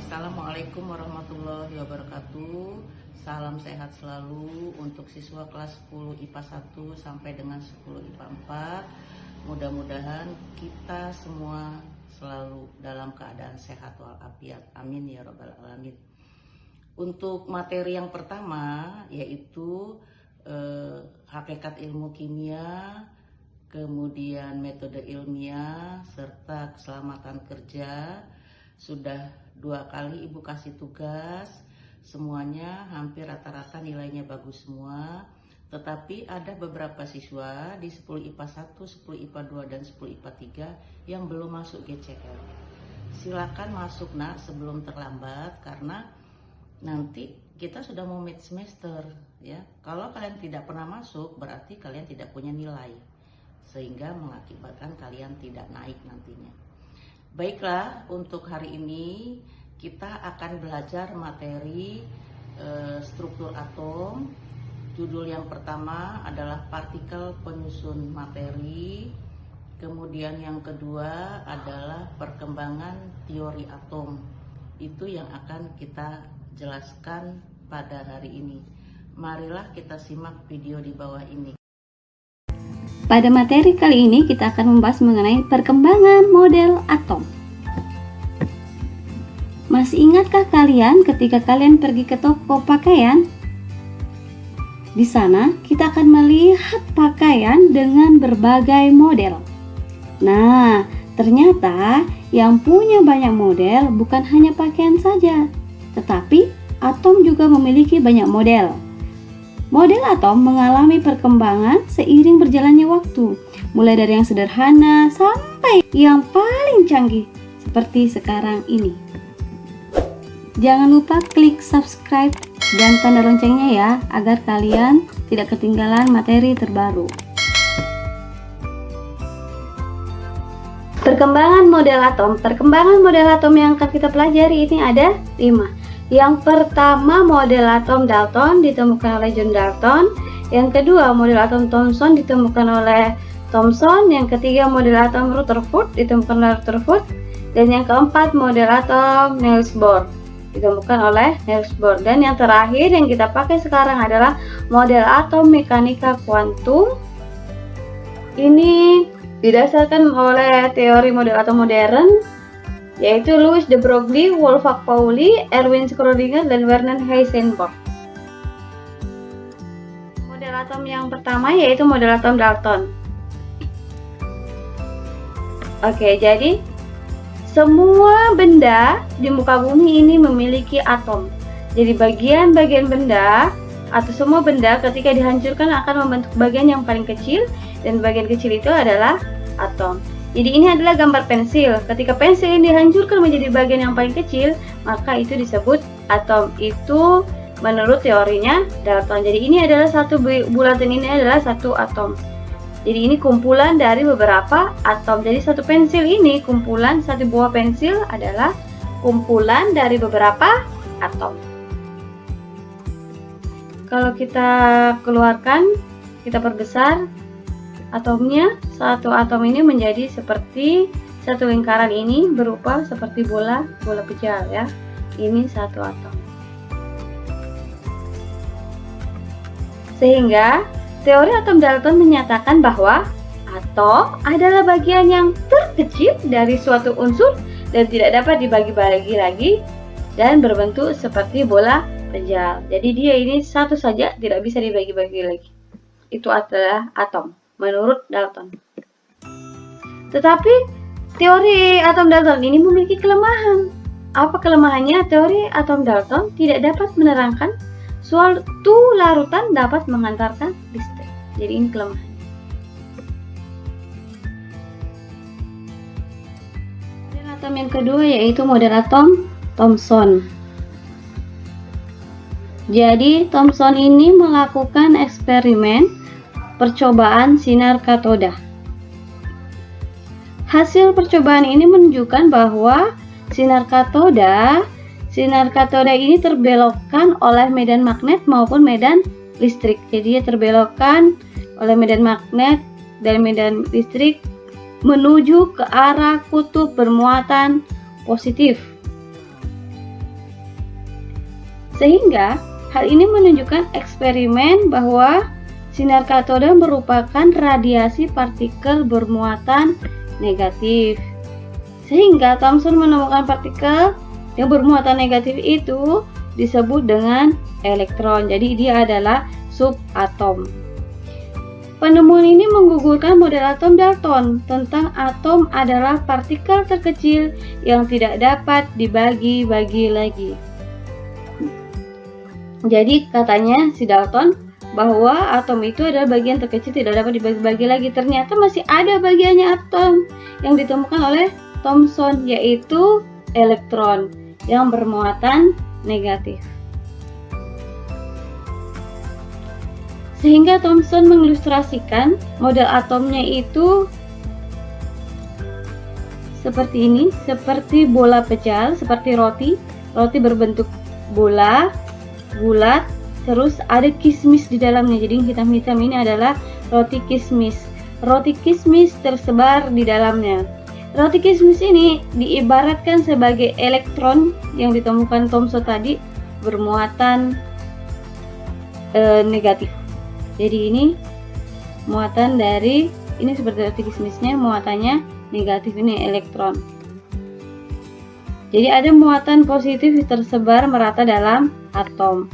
Assalamualaikum warahmatullahi wabarakatuh. Salam sehat selalu untuk siswa kelas 10 IPA 1 sampai dengan 10 IPA 4. Mudah-mudahan kita semua selalu dalam keadaan sehat walafiat. Amin ya rabbal alamin. Untuk materi yang pertama yaitu hakikat ilmu kimia, kemudian metode ilmiah serta keselamatan kerja. Sudah 2 kali Ibu kasih tugas, semuanya hampir rata-rata nilainya bagus semua. Tetapi ada beberapa siswa di 10 IPA 1, 10 IPA 2, dan 10 IPA 3 yang belum masuk GCL. Silakan masuk nak sebelum terlambat, karena nanti kita sudah mau mid semester ya. Kalau kalian tidak pernah masuk berarti kalian tidak punya nilai, sehingga mengakibatkan kalian tidak naik nantinya. Baiklah, untuk hari ini kita akan belajar materi struktur atom. Judul yang pertama adalah partikel penyusun materi. Kemudian yang kedua adalah perkembangan teori atom. Itu yang akan kita jelaskan pada hari ini. Marilah kita simak video di bawah ini. Pada materi kali ini kita akan membahas mengenai perkembangan model atom. Masih ingatkah kalian ketika kalian pergi ke toko pakaian? Di sana kita akan melihat pakaian dengan berbagai model. Nah, ternyata yang punya banyak model bukan hanya pakaian saja, tetapi atom juga memiliki banyak model. Model atom mengalami perkembangan seiring berjalannya waktu, mulai dari yang sederhana sampai yang paling canggih seperti sekarang ini. Jangan lupa klik subscribe dan tanda loncengnya ya, agar kalian tidak ketinggalan materi terbaru. Perkembangan model atom yang akan kita pelajari ini ada 5. Yang pertama, model atom Dalton ditemukan oleh John Dalton. Yang kedua, model atom Thomson ditemukan oleh Thomson. Yang ketiga, model atom Rutherford ditemukan oleh Rutherford. Dan yang keempat, model atom Niels Bohr ditemukan oleh Niels Bohr. Dan yang terakhir yang kita pakai sekarang adalah model atom mekanika kuantum. Ini didasarkan oleh teori model atom modern, yaitu Louis de Broglie, Wolfgang Pauli, Erwin Schrödinger, dan Werner Heisenberg. Model atom yang pertama yaitu model atom Dalton. Oke, jadi semua benda di muka bumi ini memiliki atom. Jadi bagian-bagian benda atau semua benda ketika dihancurkan akan membentuk bagian yang paling kecil, dan bagian kecil itu adalah atom. Jadi ini adalah gambar pensil. Ketika pensil ini dihancurkan menjadi bagian yang paling kecil, maka itu disebut atom. Itu menurut teorinya Dalton. Jadi ini adalah satu bulatan, ini adalah satu atom. Jadi ini kumpulan dari beberapa atom. Jadi satu pensil ini kumpulan, satu buah pensil adalah kumpulan dari beberapa atom. Kalau kita keluarkan, kita perbesar atomnya, satu atom ini menjadi seperti satu lingkaran ini berupa seperti bola pejal ya. Ini satu atom. Sehingga teori atom Dalton menyatakan bahwa atom adalah bagian yang terkecil dari suatu unsur dan tidak dapat dibagi-bagi lagi dan berbentuk seperti bola pejal. Jadi dia ini satu saja, tidak bisa dibagi-bagi lagi. Itu adalah atom menurut Dalton. Tetapi teori atom Dalton ini memiliki kelemahan. Apa kelemahannya? Teori atom Dalton tidak dapat menerangkan suatu larutan dapat mengantarkan listrik. Jadi ini kelemahan. Model atom yang kedua yaitu model atom Thomson. Jadi Thomson ini melakukan eksperimen percobaan sinar katoda. Hasil percobaan ini menunjukkan bahwa sinar katoda ini terbelokkan oleh medan magnet maupun medan listrik. Jadi dia terbelokkan oleh medan magnet dan medan listrik menuju ke arah kutub bermuatan positif. Sehingga hal ini menunjukkan eksperimen bahwa sinar katoda merupakan radiasi partikel bermuatan negatif. Sehingga Thomson menemukan partikel yang bermuatan negatif itu disebut dengan elektron. Jadi dia adalah subatom. Penemuan ini menggugurkan model atom Dalton tentang atom adalah partikel terkecil yang tidak dapat dibagi-bagi lagi. Jadi katanya si Dalton bahwa atom itu adalah bagian terkecil tidak dapat dibagi-bagi lagi. Ternyata masih ada bagiannya atom yang ditemukan oleh Thomson, yaitu elektron yang bermuatan negatif. Sehingga Thomson mengilustrasikan model atomnya itu seperti ini, seperti bola pecel, seperti roti berbentuk bola, bulat, terus ada kismis di dalamnya. Jadi hitam-hitam ini adalah roti kismis. Roti kismis tersebar di dalamnya. Roti kismis ini diibaratkan sebagai elektron yang ditemukan Thomson tadi bermuatan negatif. Jadi ini muatan dari ini seperti roti kismisnya, muatannya negatif, ini elektron. Jadi ada muatan positif tersebar merata dalam atom.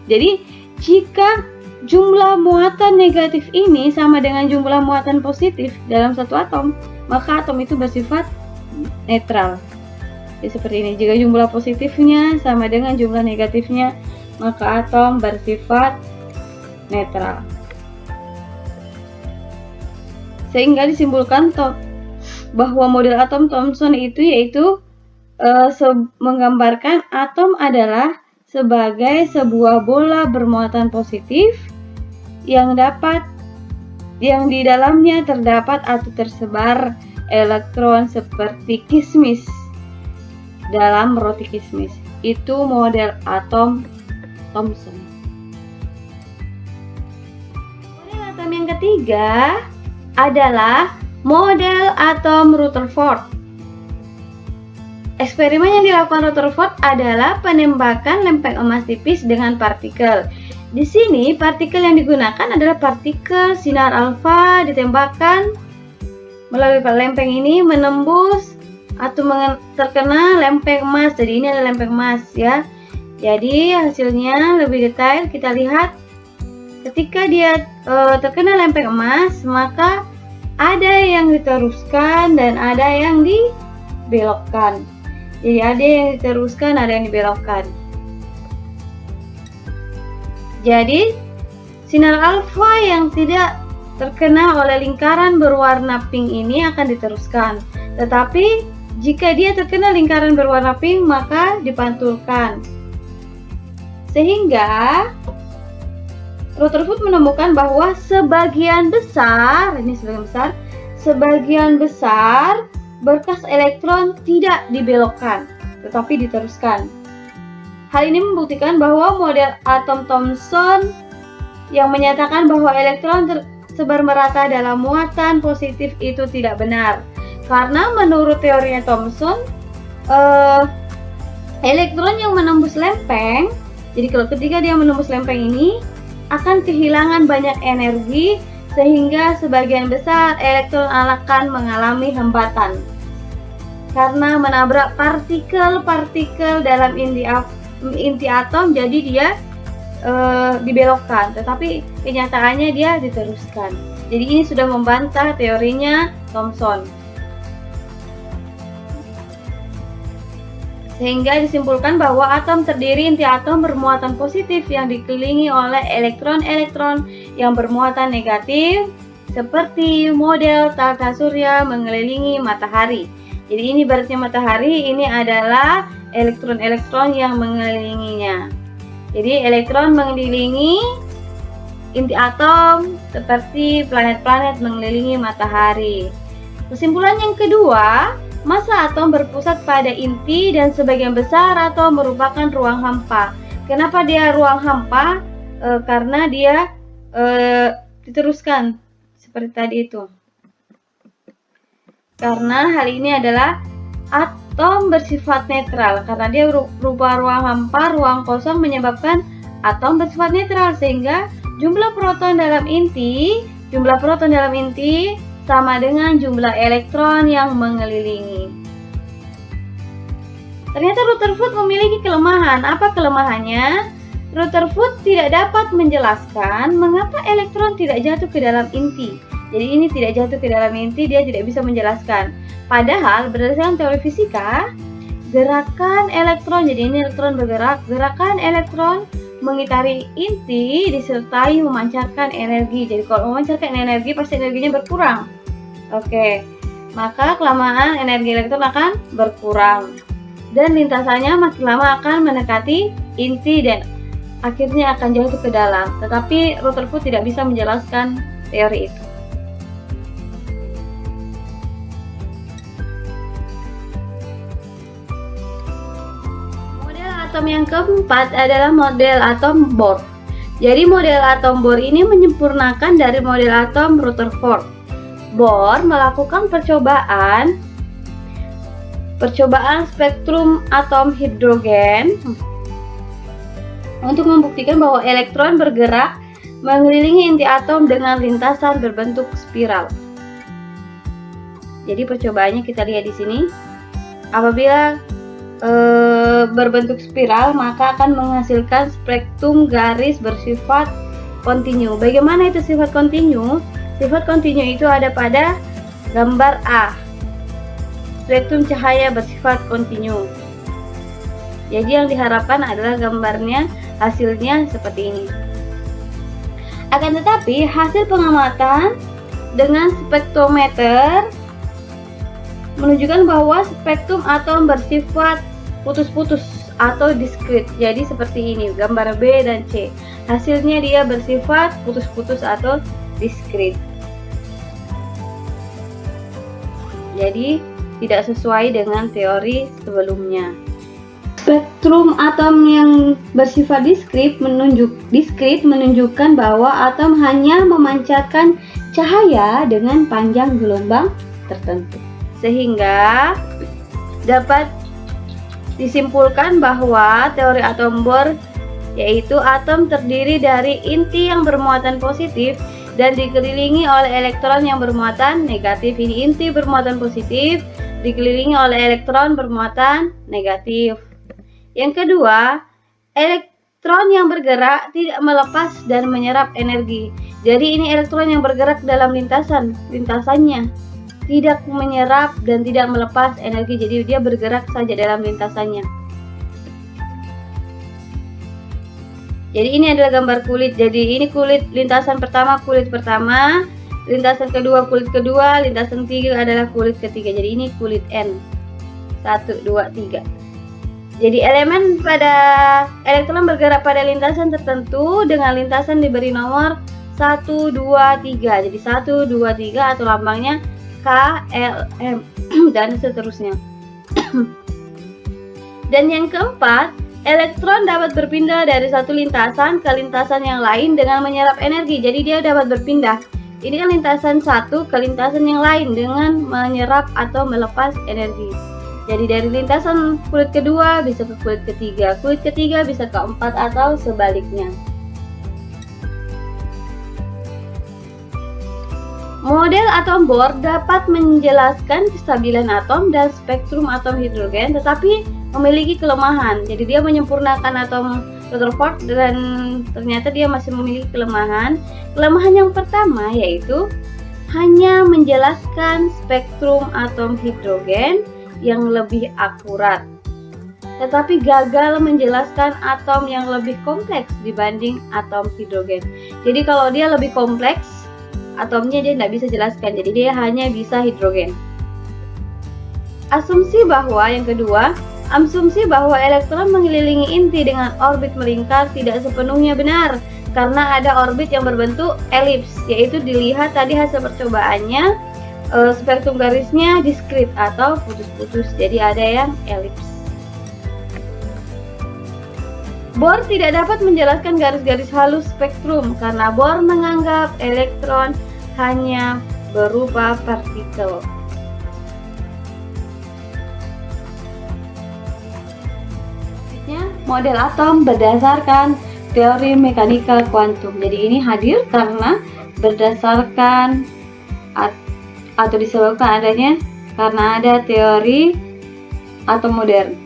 Jadi jika jumlah muatan negatif ini sama dengan jumlah muatan positif dalam satu atom, maka atom itu bersifat netral. Jadi seperti ini, jika jumlah positifnya sama dengan jumlah negatifnya, maka atom bersifat netral. Sehingga disimpulkan bahwa model atom Thomson itu yaitu menggambarkan atom adalah sebagai sebuah bola bermuatan positif yang di dalamnya terdapat atau tersebar elektron seperti kismis dalam roti kismis. Itu model atom Thomson. Yang ketiga adalah model atom Rutherford. Eksperimen yang dilakukan Rutherford adalah penembakan lempeng emas tipis dengan partikel. Di sini partikel yang digunakan adalah partikel sinar alfa ditembakkan melalui lempeng ini menembus atau terkena lempeng emas. Jadi ini adalah lempeng emas ya. Jadi hasilnya lebih detail kita lihat. Ketika dia terkena lempeng emas, maka ada yang diteruskan dan ada yang dibelokkan. Jadi ada yang diteruskan, ada yang dibelokkan. Jadi sinar alfa yang tidak terkena oleh lingkaran berwarna pink ini akan diteruskan. Tetapi jika dia terkena lingkaran berwarna pink, maka dipantulkan. Sehingga Rutherford menemukan bahwa sebagian besar berkas elektron tidak dibelokkan, tetapi diteruskan. Hal ini membuktikan bahwa model atom Thomson yang menyatakan bahwa elektron tersebar merata dalam muatan positif itu tidak benar. Karena menurut teorinya Thomson, elektron yang menembus lempeng, jadi kalau ketika dia menembus lempeng ini, akan kehilangan banyak energi sehingga sebagian besar elektron akan mengalami hambatan karena menabrak partikel-partikel dalam inti atom, jadi dia dibelokkan, tetapi kenyataannya dia diteruskan. Jadi ini sudah membantah teorinya Thomson. Sehingga disimpulkan bahwa atom terdiri inti atom bermuatan positif yang dikelilingi oleh elektron-elektron yang bermuatan negatif seperti model tata surya mengelilingi matahari. Jadi ini berarti matahari, ini adalah elektron-elektron yang mengelilinginya. Jadi elektron mengelilingi inti atom seperti planet-planet mengelilingi matahari. Kesimpulan yang kedua, massa atom berpusat pada inti dan sebagian besar atom merupakan ruang hampa. Kenapa dia ruang hampa? Karena dia diteruskan seperti tadi itu. Karena hal ini adalah atom bersifat netral karena dia berupa ruang hampa, ruang kosong menyebabkan atom bersifat netral sehingga jumlah proton dalam inti sama dengan jumlah elektron yang mengelilingi. Ternyata Rutherford memiliki kelemahan. Apa kelemahannya? Rutherford tidak dapat menjelaskan mengapa elektron tidak jatuh ke dalam inti. Jadi ini tidak jatuh ke dalam inti, dia tidak bisa menjelaskan. Padahal berdasarkan teori fisika, gerakan elektron, jadi ini elektron bergerak, gerakan elektron mengitari inti disertai memancarkan energi. Jadi kalau memancarkan energi pasti energinya berkurang. Oke, maka kelamaan energi elektron akan berkurang dan lintasannya makin lama akan mendekati inti dan akhirnya akan jatuh ke dalam. Tetapi Rutherford tidak bisa menjelaskan teori itu. Model atom yang keempat adalah model atom Bohr. Jadi model atom Bohr ini menyempurnakan dari model atom Rutherford. Bohr melakukan percobaan spektrum atom hidrogen untuk membuktikan bahwa elektron bergerak mengelilingi inti atom dengan lintasan berbentuk spiral. Jadi percobaannya kita lihat di sini. Apabila berbentuk spiral, maka akan menghasilkan spektrum garis bersifat kontinu. Bagaimana itu sifat kontinu? Sifat kontinu itu ada pada gambar A. Spektrum cahaya bersifat kontinu. Jadi yang diharapkan adalah gambarnya hasilnya seperti ini. Akan tetapi hasil pengamatan dengan spektrometer menunjukkan bahwa spektrum atom bersifat putus-putus atau diskrit. Jadi seperti ini gambar B dan C. Hasilnya dia bersifat putus-putus atau diskrit. Jadi tidak sesuai dengan teori sebelumnya. Spektrum atom yang bersifat diskrit menunjukkan bahwa atom hanya memancarkan cahaya dengan panjang gelombang tertentu. Sehingga dapat disimpulkan bahwa teori atom Bohr yaitu atom terdiri dari inti yang bermuatan positif dan dikelilingi oleh elektron yang bermuatan negatif. Ini inti bermuatan positif dikelilingi oleh elektron bermuatan negatif. Yang kedua, elektron yang bergerak tidak melepas dan menyerap energi. Jadi ini elektron yang bergerak dalam lintasannya tidak menyerap dan tidak melepas energi. Jadi dia bergerak saja dalam lintasannya. Jadi ini adalah gambar kulit. Jadi ini kulit lintasan pertama, lintasan kedua, kulit kedua, lintasan ketiga adalah kulit ketiga. Jadi ini kulit N. 1, 2, 3. Jadi elemen pada elektron bergerak pada lintasan tertentu dengan lintasan diberi nomor 1, 2, 3. Jadi 1, 2, 3 atau lambangnya K, L, M dan seterusnya. Dan yang keempat, elektron dapat berpindah dari satu lintasan ke lintasan yang lain dengan menyerap energi. Jadi dia dapat berpindah. Ini kan lintasan satu ke lintasan yang lain dengan menyerap atau melepas energi. Jadi dari lintasan kulit kedua bisa ke kulit ketiga bisa ke keempat atau sebaliknya. Model atom Bohr dapat menjelaskan kestabilan atom dan spektrum atom hidrogen, tetapi memiliki kelemahan. Jadi dia menyempurnakan atom Rutherford dan ternyata dia masih memiliki kelemahan. Kelemahan yang pertama yaitu hanya menjelaskan spektrum atom hidrogen yang lebih akurat, tetapi gagal menjelaskan atom yang lebih kompleks dibanding atom hidrogen. Jadi kalau dia lebih kompleks, atomnya dia tidak bisa jelaskan, jadi dia hanya bisa hidrogen. Asumsi bahwa elektron mengelilingi inti dengan orbit melingkar tidak sepenuhnya benar, karena ada orbit yang berbentuk elips, yaitu dilihat tadi hasil percobaannya spektrum garisnya diskrit atau putus-putus, jadi ada yang elips. Bohr tidak dapat menjelaskan garis-garis halus spektrum karena Bohr menganggap elektron hanya berupa partikel. model atom berdasarkan teori mekanika kuantum. Jadi ini hadir karena berdasarkan atau disebabkan adanya karena ada teori atom modern.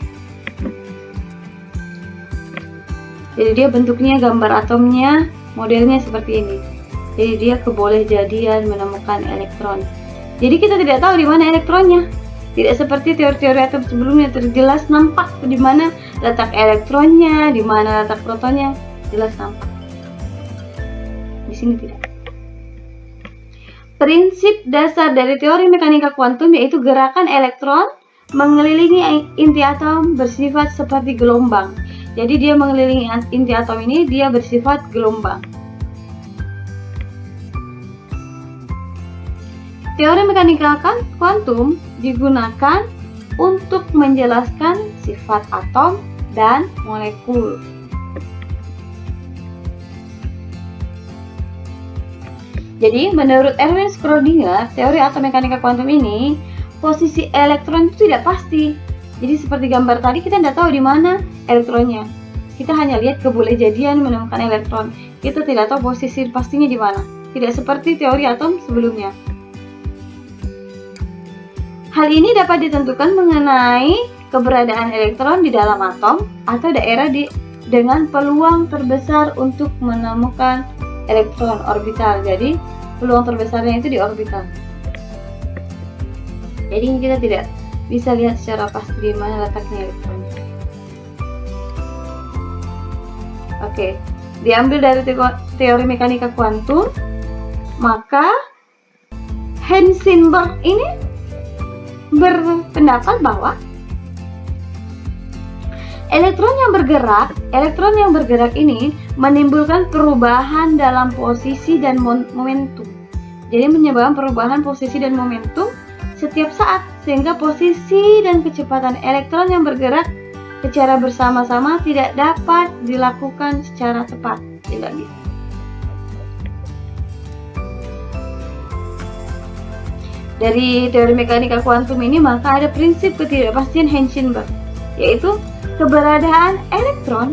Jadi dia bentuknya, gambar atomnya, modelnya seperti ini. Jadi dia kebolehjadian menemukan elektron. Jadi kita tidak tahu di mana elektronnya. Tidak seperti teori-teori atom sebelumnya, terjelas nampak di mana letak elektronnya, di mana letak protonnya, jelas nampak. Di sini tidak. Prinsip dasar dari teori mekanika kuantum yaitu gerakan elektron mengelilingi inti atom bersifat seperti gelombang. Jadi dia mengelilingi inti atom ini, dia bersifat gelombang. Teori mekanika kuantum digunakan untuk menjelaskan sifat atom dan molekul. Jadi, menurut Erwin Schrödinger, teori atom mekanika kuantum ini, posisi elektron itu tidak pasti. Jadi seperti gambar tadi, kita tidak tahu di mana elektronnya. Kita hanya lihat kebolehjadian menemukan elektron. Kita tidak tahu posisi pastinya di mana. Tidak seperti teori atom sebelumnya. Hal ini dapat ditentukan mengenai keberadaan elektron di dalam atom atau daerah dengan peluang terbesar untuk menemukan elektron orbital. Jadi peluang terbesarnya itu di orbital. Jadi kita tidak bisa lihat secara pasti di mana letaknya elektron. Oke, diambil dari teori mekanika kuantum, maka Heisenberg ini berpendapat bahwa elektron yang bergerak ini menimbulkan perubahan dalam posisi dan momentum. Jadi menyebabkan perubahan posisi dan momentum setiap saat, sehingga posisi dan kecepatan elektron yang bergerak secara bersama-sama tidak dapat dilakukan secara tepat. Tidak bisa. Dari teori mekanika kuantum ini maka ada prinsip ketidakpastian Heisenberg, yaitu keberadaan elektron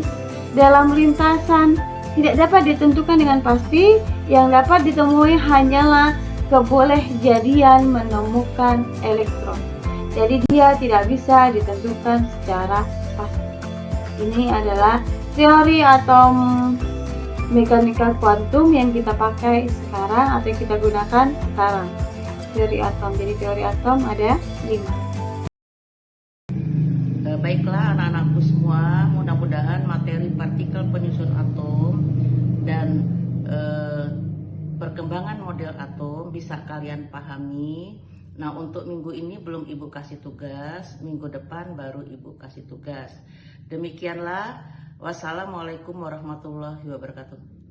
dalam lintasan tidak dapat ditentukan dengan pasti. Yang dapat ditemui hanyalah kebolehjadian menemukan elektron. Jadi dia tidak bisa ditentukan secara pasti. Ini adalah teori atom mekanika kuantum yang kita pakai sekarang atau yang kita gunakan sekarang. Teori atom. Jadi teori atom ada 5. Baiklah anak-anakku semua, mudah-mudahan materi partikel penyusun atom dan perkembangan model atom bisa kalian pahami. Nah, untuk minggu ini belum Ibu kasih tugas, minggu depan baru Ibu kasih tugas. Demikianlah, wassalamualaikum warahmatullahi wabarakatuh.